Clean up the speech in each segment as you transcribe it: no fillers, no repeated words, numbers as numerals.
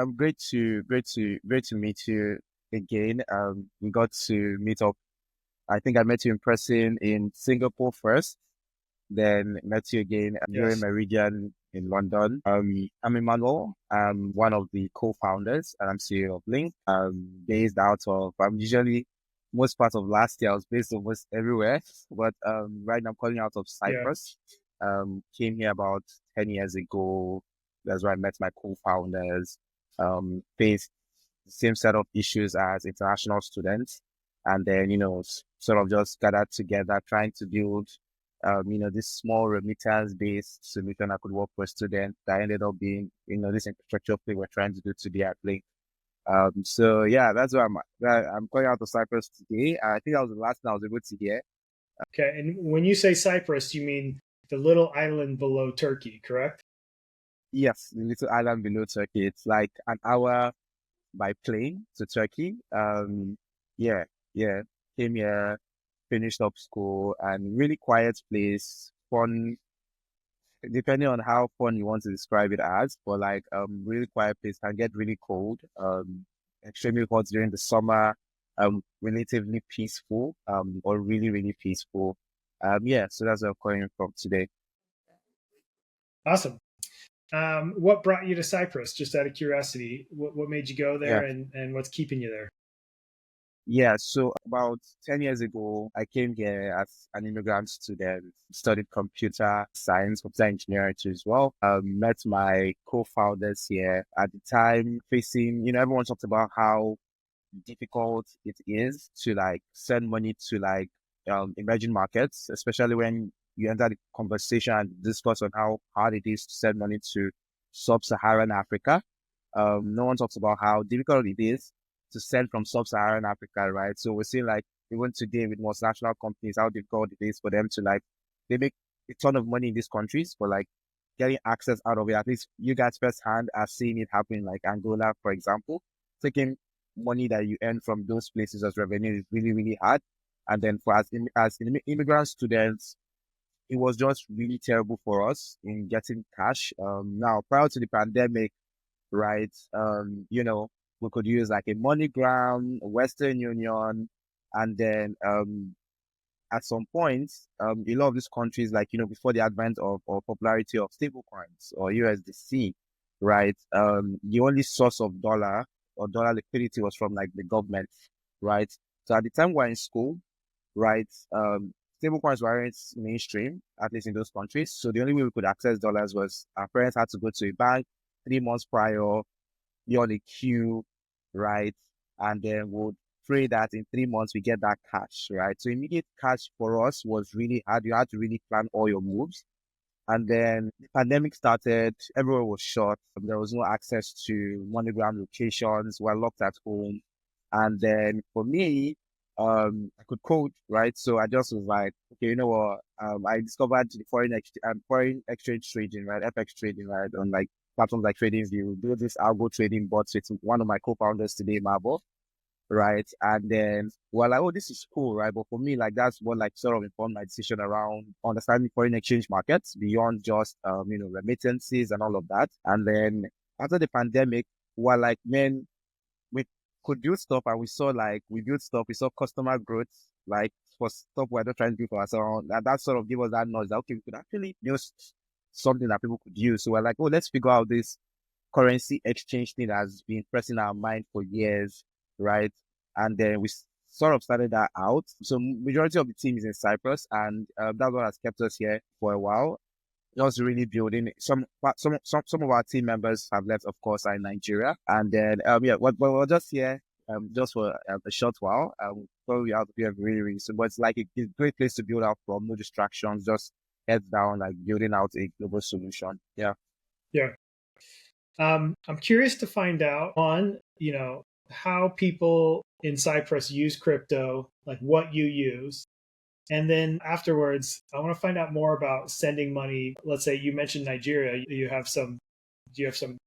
great to meet you again. We got to meet up. I think I met you in person in Singapore first, then met you again during Yes. Meridian in London. I'm Emmanuel. I'm one of the co-founders and I'm CEO of Link. Based out of, I'm usually most part of last year, I was based almost everywhere, but right now I'm calling out of Yeah. Cyprus. Came here about 10 years ago. That's where I met my co-founders. Faced the same set of issues as international students. And then, sort of just gathered together, trying to build this small remittance-based solution that could work for students that ended up being, this infrastructure thing we're trying to do today at Blink. So yeah, that's where I'm going out of Cyprus today. I think that was the last thing I was able to hear. Okay. And when you say Cyprus, you mean the little island below Turkey, correct? Yes, the little island below Turkey. It's like an hour by plane to Turkey. Yeah, yeah. Came here, finished up school, and really quiet place, fun, depending on how fun you want to describe it as, but like really quiet place, can get really cold, extremely hot during the summer, relatively peaceful, or really, really peaceful. Yeah, so that's where I'm calling from today. Awesome. What brought you to Cyprus? Just out of curiosity, what made you go Yeah. there, and what's keeping you there? Yeah, so about 10 years ago, I came here as an immigrant student, studied computer science, computer engineering too as well. Met my co-founders here at the time, facing, everyone talked about how difficult it is to like send money to like emerging markets, especially when you enter the conversation and discuss on how hard it is to send money to sub-Saharan Africa. No one talks about how difficult it is to send from sub-Saharan Africa, right? So we're seeing like even today with multinational companies, how difficult it is for them to like, they make a ton of money in these countries, but like getting access out of it, at least you guys firsthand are seeing it happen, like Angola, for example, taking money that you earn from those places as revenue is really, really hard. And then for as immigrant students, it was just really terrible for us in getting cash. Now, prior to the pandemic, right? We could use like a MoneyGram, a Western Union, and then at some point, a lot of these countries, like before the advent of or popularity of stablecoins or USDC, right? The only source of dollar or dollar liquidity was from like the government, right? So at the time we're in school, right? Stablecoins weren't mainstream, at least in those countries. So the only way we could access dollars was our parents had to go to a bank 3 months prior, you're on a queue, right? And then we'll pray that in 3 months we get that cash, right? So immediate cash for us was really hard. You had to really plan all your moves. And then the pandemic started, everywhere was shut. There was no access to MoneyGram locations. We're locked at home. And then for me, I could code, right? So I just was like, okay, you know what? I discovered the foreign exchange trading, right? FX trading, right? On like platforms like TradingView, do this algo trading bots with one of my co-founders today, Marble, right? And then we're like, oh, this is cool, right? But for me, like that's what like sort of informed my decision around understanding foreign exchange markets beyond just remittances and all of that. And then after the pandemic, we're like, man, we could build stuff and we built stuff, we saw customer growth, like for stuff we're not trying to do for ourselves. That sort of gave us that knowledge that okay, we could actually use something that people could use. So we're like, oh, let's figure out this currency exchange thing that has been pressing our mind for years, right? And then we sort of started that out. So majority of the team is in Cyprus, and that's what has kept us here for a while. Just really building some of our team members have left, of course, are in Nigeria, and then we're just here just for a short while. Probably out here really really soon, but it's like a great place to build out from, no distractions, just heads down, like building out a global solution. Yeah. Yeah. I'm curious to find out on, how people in Cyprus use crypto, like what you use. And then afterwards, I want to find out more about sending money. Let's say you mentioned Nigeria. Do you have some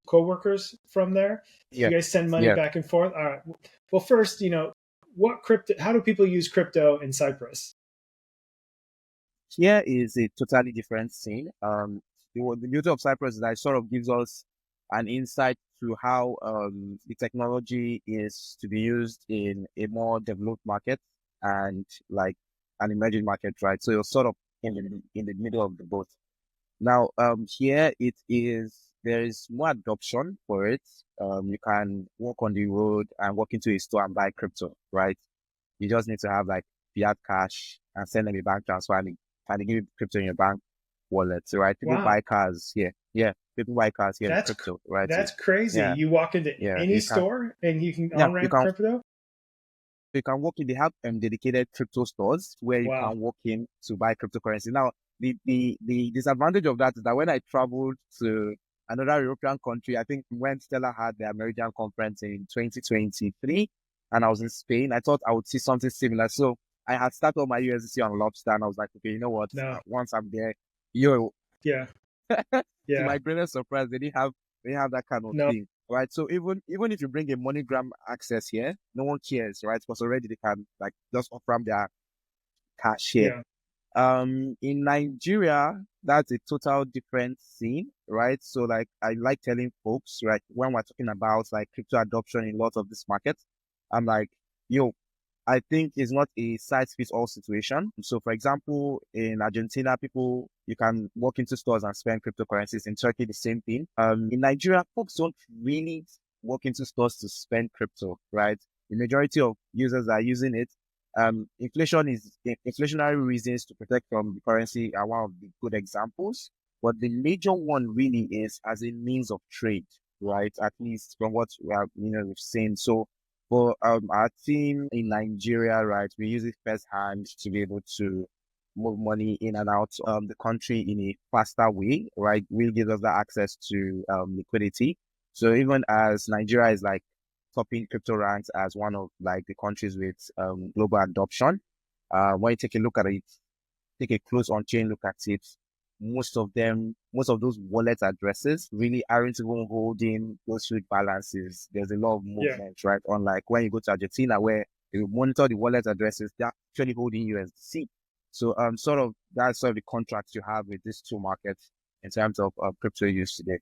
coworkers from there? Yeah. You guys send money Yeah. back and forth? All right. Well, first, how do people use crypto in Cyprus? Here is a totally different scene. The beauty of Cyprus is that it sort of gives us an insight to how the technology is to be used in a more developed market and like an emerging market, right? So you're sort of in the middle of the both. Now, here it is, there is more adoption for it. You can walk on the road and walk into a store and buy crypto, right? You just need to have like fiat cash and send them a bank transfer and they give you crypto in your bank wallet, right? People Wow. buy cars here. Yeah, people buy cars here in crypto, right? So, That's crazy. yeah, You walk into yeah, any store and you can yeah, on ramp crypto. you can walk in. They have dedicated crypto stores where you Wow. can walk in to buy cryptocurrency. Now, the disadvantage of that is that when I traveled to another European country, I think when Stella had the American conference in 2023, and I was in Spain, I thought I would see something similar. So I had started my USDC on Lobster, and I was like, okay, you know what? No. Once I'm there, yo, Yeah. to Yeah. my greatest surprise, they didn't have that kind of No. thing, right? So even if you bring a MoneyGram access here, no one cares, right? Because already they can like just offer them their cash here. Yeah. In Nigeria, that's a total different scene, right? So like I like telling folks, right, when we're talking about like crypto adoption in lots of this market, I'm like, yo, I think it's not a size fits all situation. So, for example, in Argentina, you can walk into stores and spend cryptocurrencies. In Turkey, the same thing. In Nigeria, folks don't really walk into stores to spend crypto, right? The majority of users are using it. Inflationary reasons to protect from the currency are one of the good examples. But the major one really is as a means of trade, right? At least from what we have, we've seen. So for our team in Nigeria, right, we use it firsthand to be able to move money in and out the country in a faster way, right? Will give us that access to liquidity. So even as Nigeria is like topping crypto ranks as one of like the countries with global adoption, when you take a look at it, take a close on-chain look at it, most of those wallet addresses really aren't even holding those huge balances. There's a lot of movement, right? Unlike when you go to Argentina, where you monitor the wallet addresses, they're actually holding USDC. So that's sort of the contrast you have with these two markets in terms of crypto use today.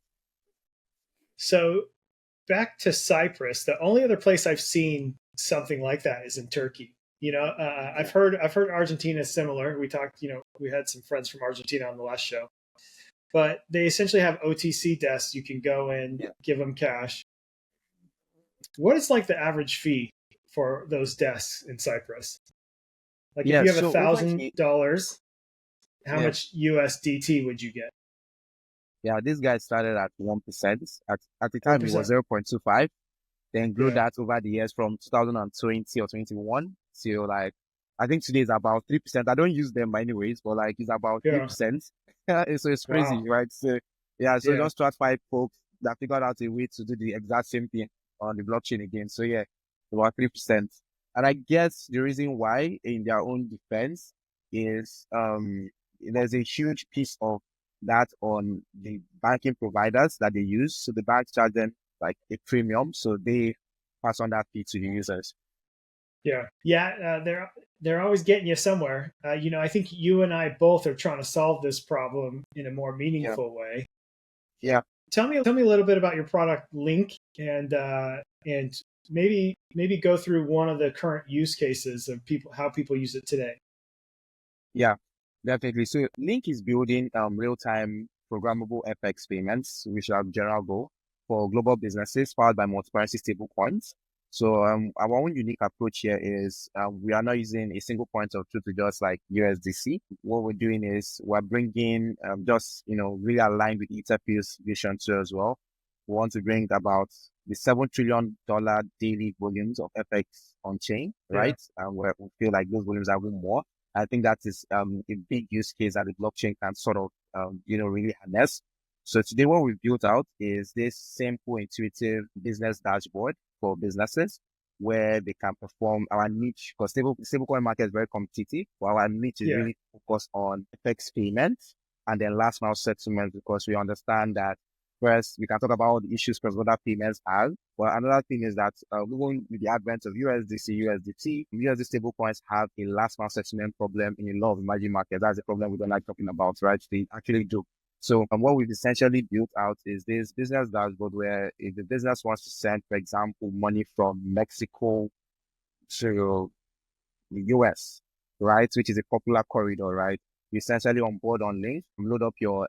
So back to Cyprus, the only other place I've seen something like that is in Turkey. I've heard Argentina is similar. We talked, we had some friends from Argentina on the last show, but they essentially have OTC desks. You can go in, give them cash. What is like the average fee for those desks in Cyprus? Like if you have $1,000, how much USDT would you get? Yeah, this guy started at 1%. At the time, 1%. It was 0.25. Then grew that over the years from 2020 or 21 to like, I think today is about 3%. I don't use them anyways, but like it's about 3%. So it's crazy, right? So just TradFi folks that figured out a way to do the exact same thing on the blockchain again. So yeah, about 3%. And I guess the reason why, in their own defense, is there's a huge piece of that on the banking providers that they use. So the banks charge them like a premium, so they pass on that fee to the users. They're always getting you somewhere. I think you and I both are trying to solve this problem in a more meaningful way. Yeah. Tell me a little bit about your product Link, and maybe go through one of the current use cases of how people use it today. Yeah, definitely. So Link is building real-time programmable FX payments, which are general goal for global businesses powered by multi-currency stablecoins. So our own unique approach here is we are not using a single point of truth to just like USDC. What we're doing is we're bringing really aligned with Etherfield's vision too as well. We want to bring about the $7 trillion daily volumes of FX on chain, right? And we feel like those volumes are even more. I think that is a big use case that the blockchain can sort of really harness. So today what we've built out is this simple, intuitive business dashboard for businesses where they can perform our niche, because stablecoin market is very competitive, but our niche is really focused on FX payments and then last mile settlement, because we understand that first we can talk about all the issues cross-border payments have. But another thing is that with the advent of USD stablecoins have a last mile settlement problem in a lot of emerging markets. That's a problem we don't like talking about, right? They actually do. So what we've essentially built out is this business dashboard where if the business wants to send, for example, money from Mexico to the US, right, which is a popular corridor, right? You essentially onboard on link, load up your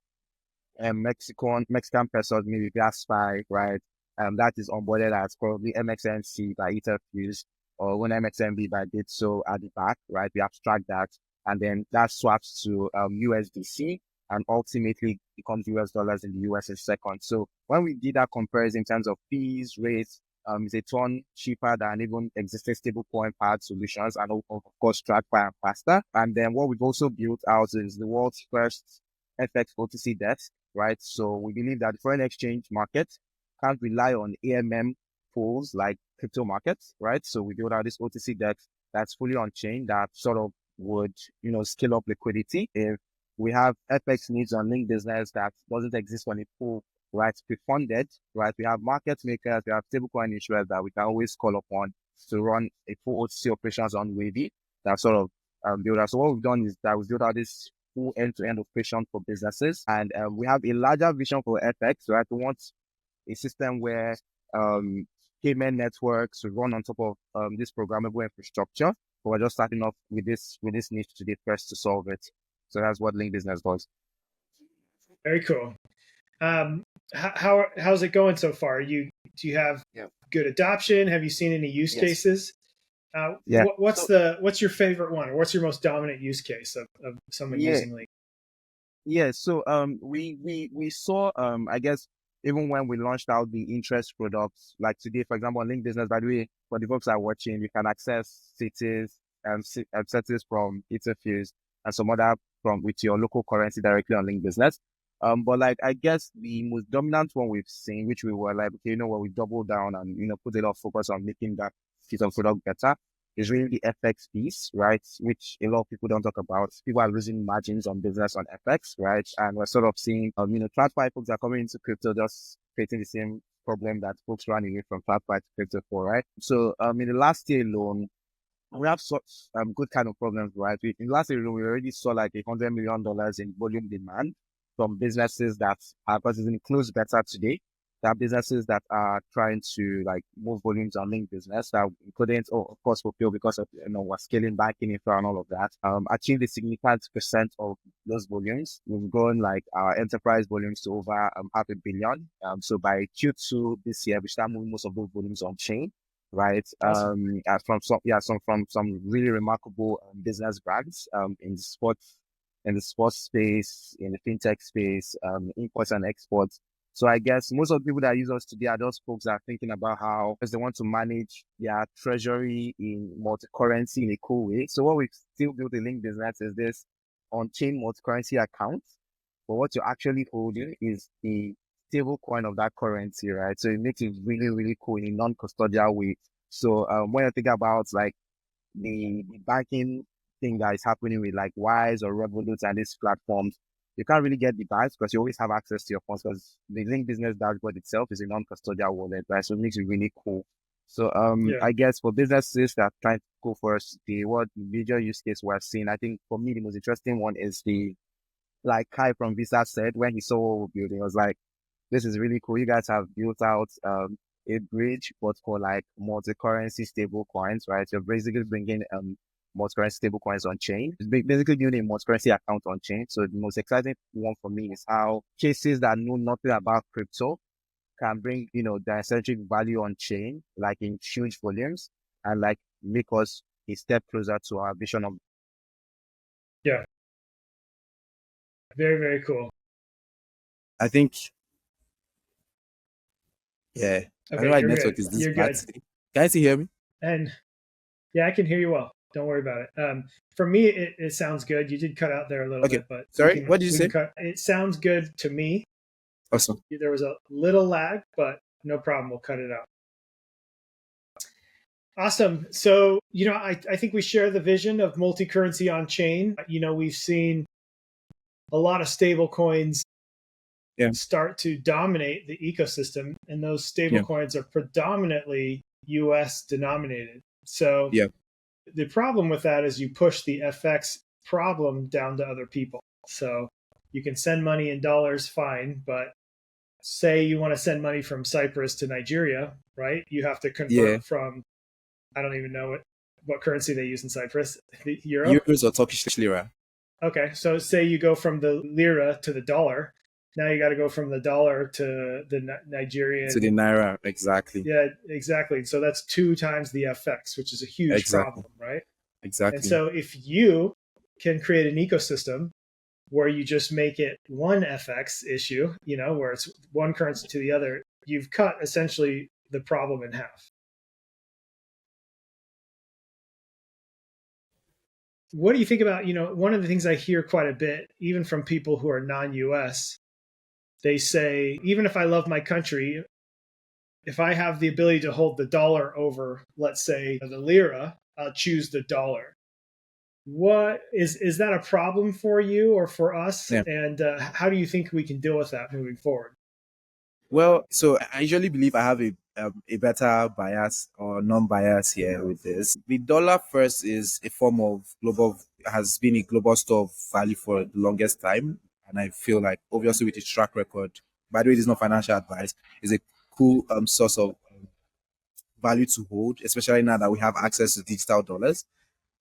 Mexican pesos, maybe GasFi, right? That is onboarded as probably MXNC by Etherfuse or one MXNB by Bitso at the back, right? We abstract that, and then that swaps to USDC, and ultimately becomes US dollars in the US in seconds. So when we did that comparison in terms of fees, rates, it's a ton cheaper than even existing stablecoin powered solutions, and of course TradFi and faster. And then what we've also built out is the world's first FX OTC desk, right? So we believe that the foreign exchange market can't rely on AMM pools like crypto markets, right? So we build out this OTC desk that's fully on chain that sort of would, scale up liquidity. If we have FX needs on link business that doesn't exist on a pool, right, pre-funded, right? We have market makers, we have stablecoin issuers that we can always call upon to run a full OTC operations on Wavy that sort of build out. So what we've done is that we've built out this full end-to-end operation for businesses, and we have a larger vision for FX, right? We want a system where payment networks run on top of this programmable infrastructure. But we're just starting off with this niche today first to solve it. So that's what Link Business does. Very cool. How's it going so far? Do you have good adoption? Have you seen any use cases? What's your favorite one, or what's your most dominant use case of someone using Link? Yeah, so we saw I guess even when we launched out the interest products, like today, for example, on Link Business, by the way, for the folks that are watching, you can access cities and cities from Etherfuse and some other from with your local currency directly on Link Business. But like I guess the most dominant one we've seen, which we were like, okay, we doubled down and put a lot of focus on making that piece of product better, is really the FX piece, right? Which a lot of people don't talk about. People are losing margins on business on FX, right? And we're sort of seeing, TradFi folks are coming into crypto just creating the same problem that folks run away from TradFi to crypto for, right? So in the last year alone, we have such good kind of problems, right? In the last year alone, we already saw like $100 million in volume demand from businesses that are, because it's in close beta today. There are businesses that are trying to like move volumes on Link Business that we couldn't, of course, fulfill because of we're scaling back in infra and all of that. Achieved a significant percent of those volumes. We've grown like our enterprise volumes to over $500 million. So by Q2 this year, we start moving most of those volumes on chain, right? Awesome. From some really remarkable business brands in the sports space, in the fintech space, imports and exports. So I guess most of the people that use us today are those folks that are thinking about how they want to manage their treasury in multi-currency in a cool way. So what we've still built a Link Business is this on-chain multi-currency account. But what you're actually holding is the stable coin of that currency, right? So it makes it really, really cool in a non-custodial way. So when you think about like the banking thing that is happening with like Wise or Revolut and these platforms, you can't really get the bias because you always have access to your funds because the Link Business dashboard itself is a non-custodial wallet, right? So it makes it really cool. So I guess for businesses that are trying to go first, the major use case we're seeing, I think for me the most interesting one is the, like Kai from Visa said when he saw what we're building, it was like, this is really cool. You guys have built out a bridge, but for like multi-currency stable coins, right? You're basically bringing multi-currency stable coins on chain. It's basically building a multi-currency account on chain. So the most exciting one for me is how cases that know nothing about crypto can bring, the eccentric value on chain, like in huge volumes, and like make us a step closer to our vision of. Yeah. Very, very cool. I think, yeah. Okay, I don't know why you're network good. is this You're bad. good. Guys, you hear me? And yeah, I can hear you well. Don't worry about it. For me, it sounds good. You did cut out there a little bit, but sorry, what did you say? It sounds good to me. Awesome. There was a little lag, but no problem. We'll cut it out. Awesome. So, I think we share the vision of multi-currency on chain. We've seen a lot of stable coins start to dominate the ecosystem, and those stable coins are predominantly US denominated. So the problem with that is you push the FX problem down to other people. So You can send money in dollars, fine, but say you want to send money from Cyprus to Nigeria, right? You have to convert from, I don't even know what currency they use in Cyprus, the euro? Euros or Turkish lira. Okay, so say you go from the lira to the dollar. Now you got to go from the dollar to the Nigerian. To the naira, exactly. Yeah, exactly. So that's 2 times the FX, which is a huge problem, right? Exactly. And so if you can create an ecosystem where you just make it one FX issue, where it's one currency to the other, you've cut essentially the problem in half. What do you think about, one of the things I hear quite a bit, even from people who are non-US, they say, even if I love my country, if I have the ability to hold the dollar over, let's say, the lira, I'll choose the dollar. What is that a problem for you or for us? Yeah. And how do you think we can deal with that moving forward? Well, so I usually believe I have a better bias or non-bias here with this. The dollar first is a form of has been a global store of value for the longest time. And I feel like, obviously, with its track record, by the way, this is not financial advice, is a cool source of value to hold, especially now that we have access to digital dollars.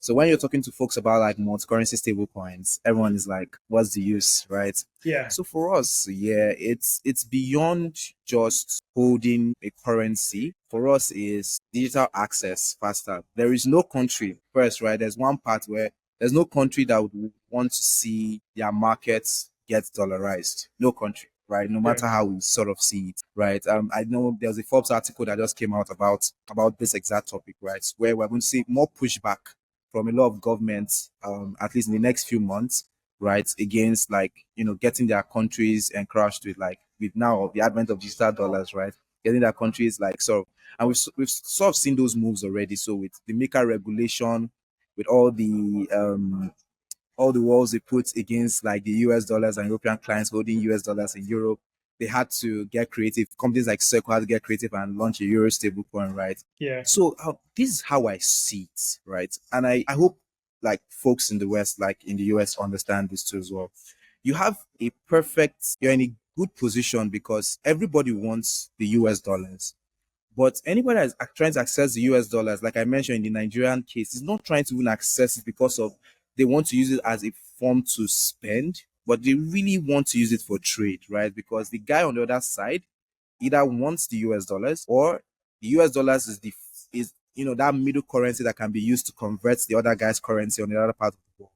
So when you're talking to folks about like multi-currency stable coins, everyone is like, what's the use, right? Yeah. So for us, it's beyond just holding a currency. For us is digital access faster. There is no country first, right? There's one part where there's no country that would want to see their markets get dollarized. No country, right? No matter how we sort of see it, right? I know there's a Forbes article that just came out about this exact topic, right? Where we're going to see more pushback from a lot of governments, at least in the next few months, right, against getting their countries encroached with now the advent of digital dollars, right, getting their countries and we've sort of seen those moves already. So with the MiCA regulation, with all the walls they put against like the US dollars and European clients holding US dollars in Europe, they had to get creative. Companies like Circle had to get creative and launch a Euro stablecoin, right? Yeah. So this is how I see it, right? And I hope like folks in the West, like in the US, understand this too as well. You're in a good position because everybody wants the US dollars. But anybody that's trying to access the US dollars, like I mentioned in the Nigerian case, is not trying to even access it because of they want to use it as a form to spend, but they really want to use it for trade, right? Because the guy on the other side either wants the US dollars, or the US dollars is that middle currency that can be used to convert the other guy's currency on the other part of the world.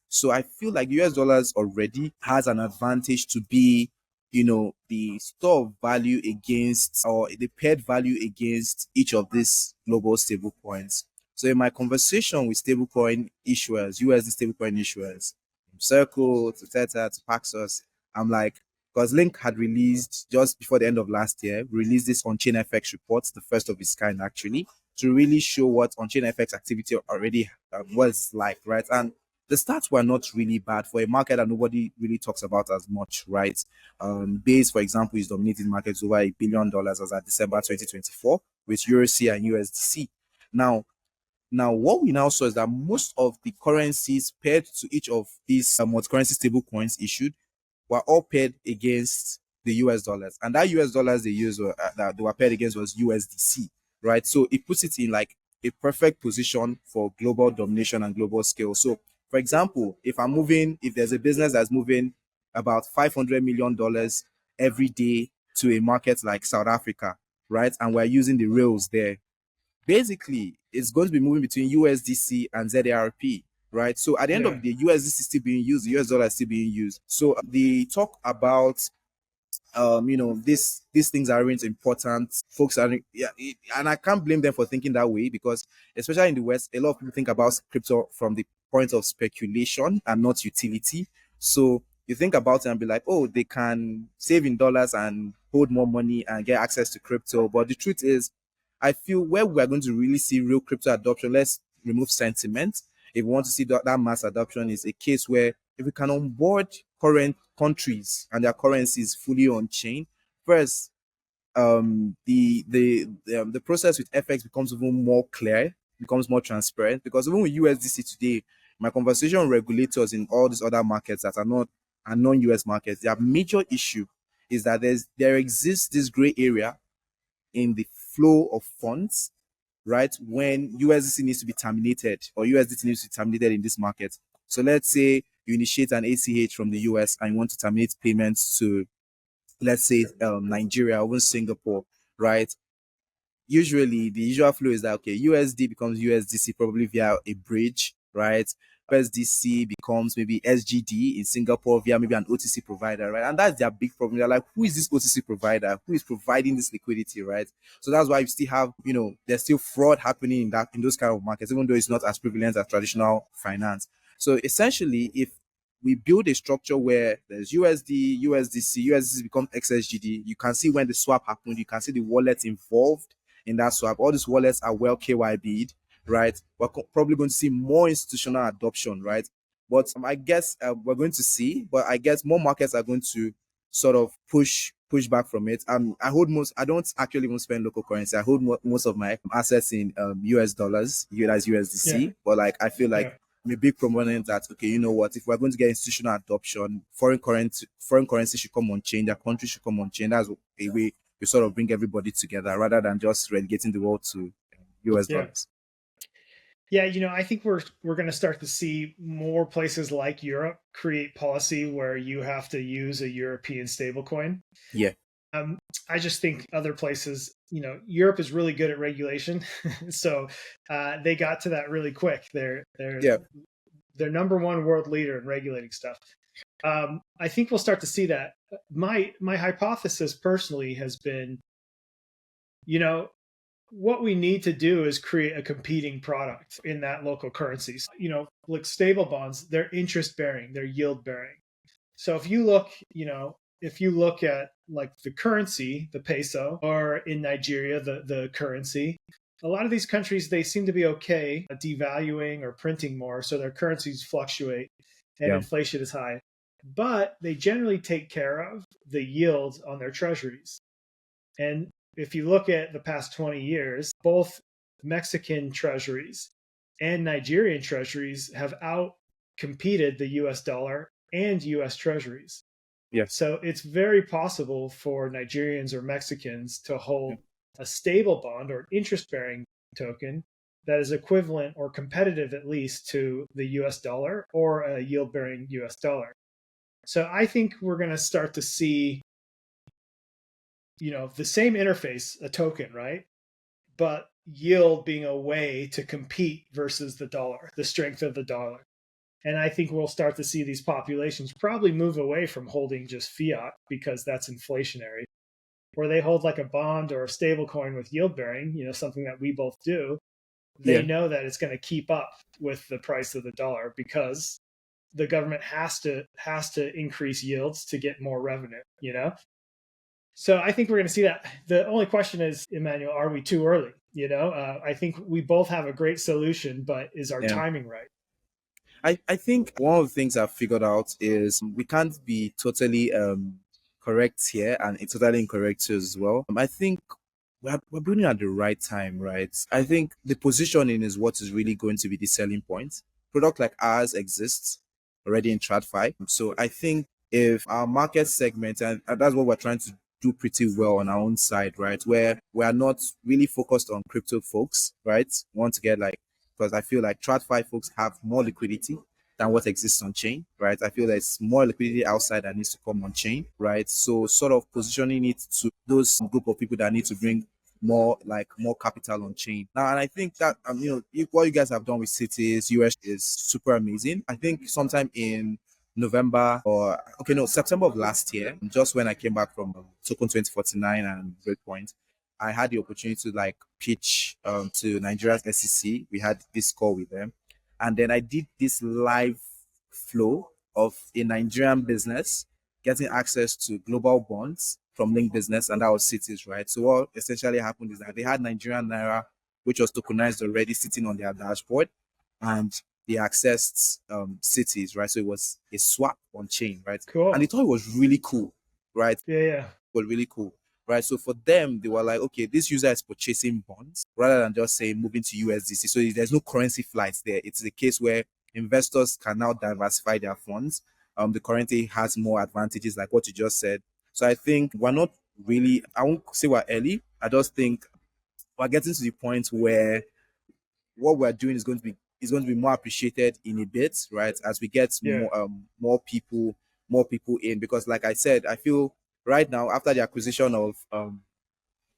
So I feel like US dollars already has an advantage to be the store of value against, or the paired value against each of these global stable coins. So in my conversation with stablecoin issuers, USD stablecoin issuers, from Circle to Tether to Paxos, I'm like, because Link had released just before the end of last year, released this on-chain FX report, the first of its kind actually, to really show what on-chain FX activity already was like, right? And the stats were not really bad for a market that nobody really talks about as much, right? Base, for example, is dominating markets over $1 billion as at December 2024 with EURC and USDC. Now, what we now saw is that most of the currencies paired to each of these multi-currency stable coins issued were all paired against the US dollars. And that US dollars they used that they were paired against was USDC, right? So it puts it in like a perfect position for global domination and global scale. So, for example, if there's a business that's moving about $500 million every day to a market like South Africa, right? And we're using the rails there. Basically, it's going to be moving between USDC and ZARP, right? So at the end of the day, USDC is still being used, the US dollar is still being used. So the talk about these things aren't important. Folks are, and I can't blame them for thinking that way, because especially in the West, a lot of people think about crypto from the point of speculation and not utility. So you think about it and be like, oh, they can save in dollars and hold more money and get access to crypto. But the truth is, I feel where we're going to really see real crypto adoption, let's remove sentiment. If we want to see that mass adoption, is a case where if we can onboard current countries and their currencies fully on chain, first, the process with FX becomes even more clear, becomes more transparent. Because even with USDC today, my conversation with regulators in all these other markets that are not and non-US markets, their major issue is that there exists this gray area in the flow of funds, right? When USDC needs to be terminated or USDT needs to be terminated in this market. So let's say you initiate an ACH from the US and you want to terminate payments to, let's say, Nigeria or even Singapore, right? Usually the usual flow is that, okay, USD becomes USDC probably via a bridge, right? USDC becomes maybe SGD in Singapore via maybe an OTC provider, right? And that's their big problem. They're like, who is this OTC provider? Who is providing this liquidity, right? So that's why you still have, there's still fraud happening in those kind of markets, even though it's not as prevalent as traditional finance. So essentially, if we build a structure where there's USD, USDC becomes XSGD, you can see when the swap happened, you can see the wallets involved in that swap. All these wallets are well KYB'd, right? We're probably going to see more institutional adoption, right? But I guess we're going to see, but I guess more markets are going to sort of push back from it. I don't actually even spend local currency. I hold most of my assets in US dollars, as USDC, but like I feel like I'm a big proponent that, okay, you know what, if we're going to get institutional adoption, foreign currency should come on chain, their country should come on chain. That's a way you sort of bring everybody together rather than just relegating the world to US dollars. Yeah, I think we're going to start to see more places like Europe create policy where you have to use a European stablecoin. Yeah. I just think other places, Europe is really good at regulation, so they got to that really quick. They're number one world leader in regulating stuff. I think we'll start to see that. My hypothesis personally has been, what we need to do is create a competing product in that local currencies. Like stable bonds, they're interest bearing, they're yield bearing. So if you look at like the currency, the peso, or in Nigeria, the currency, a lot of these countries, they seem to be okay at devaluing or printing more, so their currencies fluctuate and inflation is high. But they generally take care of the yield on their treasuries. And if you look at the past 20 years, both Mexican treasuries and Nigerian treasuries have outcompeted the US dollar and US treasuries. Yes. So it's very possible for Nigerians or Mexicans to hold a stable bond or interest-bearing token that is equivalent or competitive at least to the US dollar or a yield-bearing US dollar. So I think we're going to start to see, the same interface, a token, right? But yield being a way to compete versus the dollar, the strength of the dollar. And I think we'll start to see these populations probably move away from holding just fiat because that's inflationary, where they hold like a bond or a stable coin with yield bearing, something that we both do. They know that it's going to keep up with the price of the dollar because the government has to increase yields to get more revenue, So I think we're going to see that. The only question is, Emmanuel, are we too early? I think we both have a great solution, but is our timing right? I think one of the things I've figured out is we can't be totally correct here and it's totally incorrect too as well. I think we're building at the right time, right? I think the positioning is what is really going to be the selling point. Product like ours exists already in TradFi. So I think if our market segment, and that's what we're trying to do pretty well on our own side, right? Where we are not really focused on crypto folks, right? We want to get because I feel like TradFi folks have more liquidity than what exists on chain, right? I feel there's more liquidity outside that needs to come on chain, right? So sort of positioning it to those group of people that need to bring more capital on chain. Now, and I think that, what you guys have done with cities, US is super amazing. I think sometime in September of last year, just when I came back from Token 2049 and Breakpoint, I had the opportunity to pitch to Nigeria's SEC. We had this call with them. And then I did this live flow of a Nigerian business getting access to global bonds from Link Business, and that was cities, right? So what essentially happened is that they had Nigerian Naira, which was tokenized already, sitting on their dashboard, and they accessed cities, right? So it was a swap on chain, right? Cool. And they thought it was really cool, right? Yeah. It was really cool, right? So for them, they were like, okay, this user is purchasing bonds rather than just say moving to USDC. So there's no currency flights there. It's a case where investors can now diversify their funds the currency has more advantages, like what you just said. So I think we're not really, I won't say we're early. I just think we're getting to the point where what we're doing is going to be more appreciated in a bit, right? As we get Yeah. more people in, because like I said, I feel right now after the acquisition of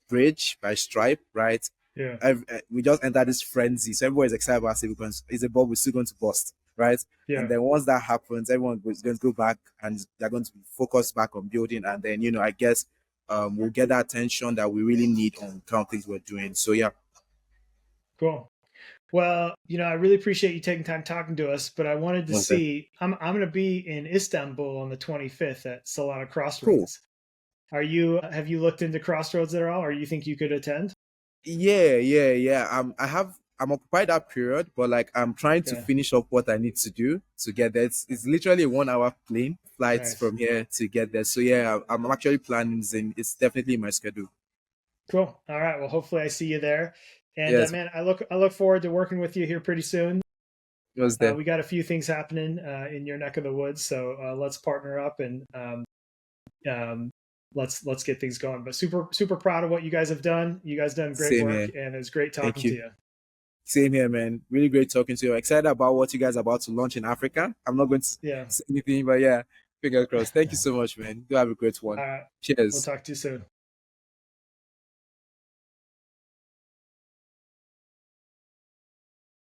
Bridge by Stripe, right? Yeah. We just entered this frenzy. So everyone is excited about stablecoins. It's a bubble still going to bust, right? Yeah. And then once that happens, everyone is going to go back and they're going to be focused back on building. And then, I guess we'll get that attention that we really need on kind of things we're doing. So yeah. Cool. Well, I really appreciate you taking time talking to us, but I wanted to Okay. see, I'm going to be in Istanbul on the 25th at Solana Crossroads. Cool. Have you looked into Crossroads at all, or you think you could attend? Yeah. I'm occupied that period, but like I'm trying to finish up what I need to do to get there. It's literally a 1 hour plane flights from here to get there. So yeah, I'm actually planning, and it's definitely in my schedule. Cool. All right. Well, hopefully I see you there. And Yes. man, I look forward to working with you here pretty soon. It was there. We got a few things happening in your neck of the woods, so let's partner up and let's get things going. But super proud of what you guys have done. You guys done great Same work, here. and it's great talking to you. Same here, man. Really great talking to you. Excited about what you guys are about to launch in Africa. I'm not going to say anything, but yeah, fingers crossed. Thank you so much, man. Do have a great one. All right. Cheers. We'll talk to you soon.